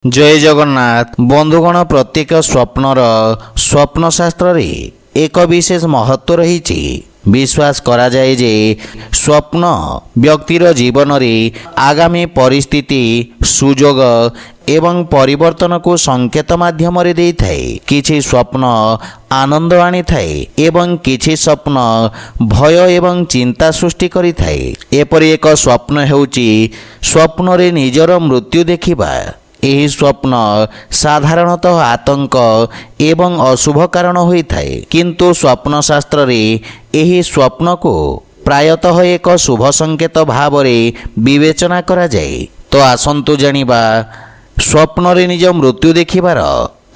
जय जगन्नाथ बंधुगण प्रत्येक स्वप्नर स्वप्नशास्त्र एक विशेष महत्व रही विश्वास करा जाए जे स्वप्न व्यक्तिर जीवन रे आगामी परिस्थिति सुजोग एवं परिवर्तन को संकेत माध्यम रे देई थाए। किछि स्वप्न आनंद आनी थाए एवं किछि स्वप्न भय एवं चिंता सृष्टि करि थाए। एपरि एक स्वप्न हेउची स्वप्न रे निजर मृत्यु देखिबा। यही स्वप्न साधारणतः आतंक एवं अशुभ कारण होइथाए, किंतु स्वप्न शास्त्र रे यही स्वप्न को प्रायतः एक शुभ संकेत भाव रे विवेचना करा जाए। तो आसंतु जानिबा स्वप्न रे निज मृत्यु देखिबार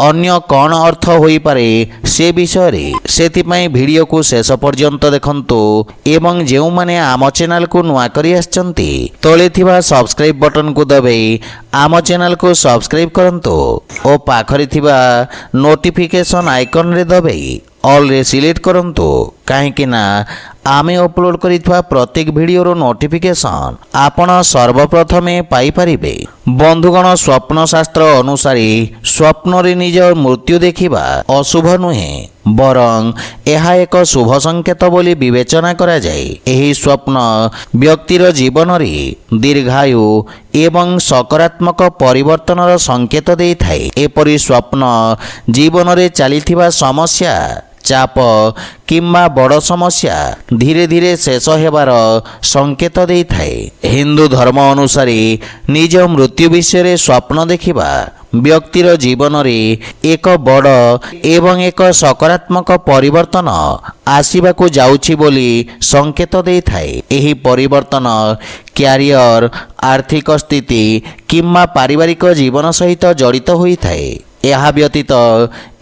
अन्य कौन अर्थ होई पारे से विषय रे। सेथिपाई वीडियो को शेष पर्यंत देखंतु एवं जेउ माने आम चैनल को नुआ करी आछंती तळे थिबा सब्सक्राइब बटन को दबाई आम चैनल को सब्सक्राइब करंतु और पाखरे थिबा नोटिफिकेशन आइकन रे दबाई ऑल रे सिलेक्ट करंतु, काहेकि ना आमे अपलोड करिथवा प्रत्येक वीडियोर नोटिफिकेशन आपण सर्वप्रथमे पाई परिबे। बंधुगण स्वप्न शास्त्र अनुसार स्वप्न रे निज मृत्यु देखिबा अशुभ नुहे, बरं यह एक शुभ संकेत बोली विवेचना करा जाए। एही स्वप्न व्यक्तिर जीवन रे दीर्घायु एवं सकारात्मक परिवर्तनर संकेत देई थाए। एपरि स्वप्न जीवन रे चलीथिबा समस्या चाप किंबा बड़ समस्या धीरे धीरे शेष हेबार संकेत देई थाए। हिंदू धर्म अनुसार निज मृत्यु विषय स्वप्न देखिबा व्यक्तिर जीवन रे एक बड़ एवं एक सकारात्मक परिवर्तन आसीबाकू जाउछि बोली संकेत देई थाए। एही परिवर्तन क्यारियर आर्थिक स्थिति किंबा पारिवारिक जीवन सहित जड़ित होई थाए। यह व्यतीत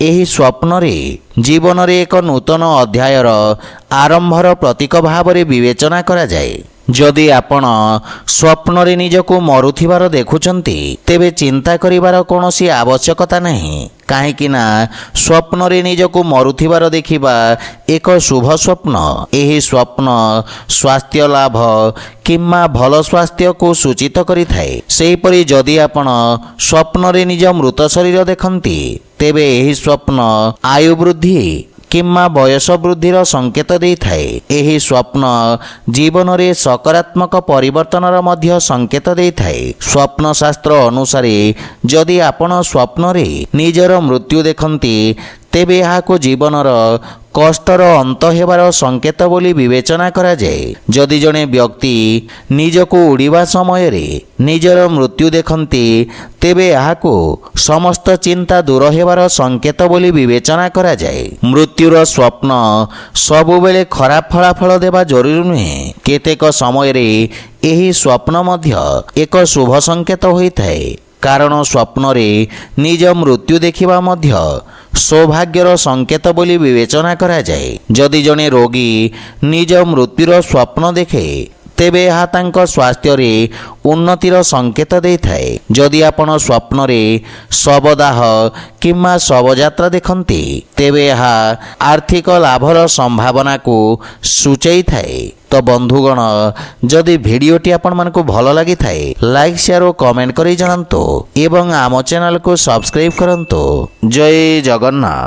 एही स्वप्न रे जीवन रे एक नूतन अध्यायर आरंभर प्रतीक भाव रे विवेचना करा जाए। जदि आपण स्वप्न रे निजको मरुथिबार देखुचंती तेबे चिंता करिवार कोनोसी आवश्यकता नहीं, काहेकि ना स्वप्न रे निजको मरुथिबार देखिबा एक शुभ स्वप्न। एही स्वप्न स्वास्थ्य लाभ किंबा भल स्वास्थ्य को सूचित करि थाए। सेहीपरि जदि आपण स्वप्न रे निज मृत शरीर देखंती तेबे एही स्वप्न आयु वृद्धि किंबा बयस वृद्धिर संकेत देई थाए। एही स्वप्न जीवन रे सकारात्मक परिवर्तनर मध्य संकेत देई थाए। स्वप्न शास्त्र अनुसार जदि आपण स्वप्न रे निजर मृत्यु देखंती तेबे याको जीवनर कष्टर अंत हेबार संकेत बोली विवेचना करा जाए। जदि जने व्यक्ति निजको उड़ीबा समय रे निजर मृत्यु देखंती तेबे याको समस्त चिंता दूर हेबार संकेत बोली विवेचना करा जाए। मृत्युर स्वप्न सबु बेले खराब फलाफल देबा जरूरी नुहे, केतेक समय रे एही स्वप्न मध्य एक शुभ संकेत होइथाए, कारण स्वप्न रे निज मृत्यु देखिबा मध्य सौभाग्यर संकेत बोली विवेचना करा जाए। जदि जने रोगी निज मृत्युर स्वप्न देखे तेबे यह तांको स्वास्थ्य रे उन्नतिर संकेत देई थाए। जदि आपण स्वप्न रे शवदाह किंबा शवयात्रा देखंती तेबे यह आर्थिक लाभर संभावना को सूचई थाए। तो बंधुगण जदि भिडियोटी आपण मानकु भल लागि थाए लाइक शेयर और कमेंट करी जणांतु एवं आम चैनल को सब्सक्राइब करंतु। जय जगन्नाथ।